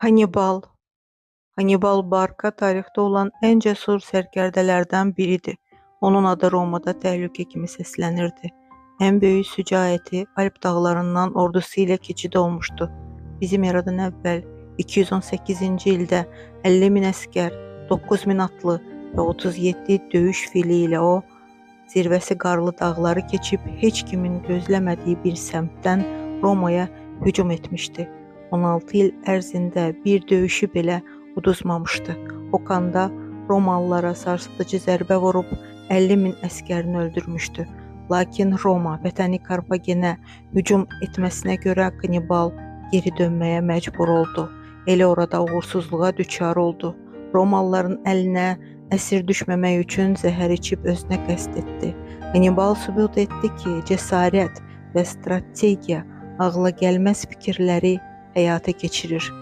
Hannibal. Hannibal Barca tarixdə olan ən cəsur sərkərdələrdən biridir. Onun adı Romada təhlükə kimi səslənirdi. Ən böyük sücaəti Alp dağlarından ordusu ilə keçid olmuşdu. Bizim eradan əvvəl 218-ci ildə 50.000 əsgər, 9.000 atlı və 37 döyüş fili ilə o, zirvəsi qarlı dağları keçib heç kimin gözləmədiyi bir səmtdən Romaya hücum etmişdi. 16 il ərzində bir döyüşü belə uduzmamışdı. O kanda Romalılara sarsıdıcı zərbə vurub 50.000 əskərini öldürmüşdü. Lakin Roma vətəni Karfagenə hücum etməsinə görə Hannibal geri dönməyə məcbur oldu. Elə orada uğursuzluğa düçar oldu. Romalıların əlinə əsir düşməmək üçün zəhər içib özünə qəsd etdi. Hannibal sübut etdi ki, cəsarət və strategiya ağla gəlməz fikirləri həyata keçirir.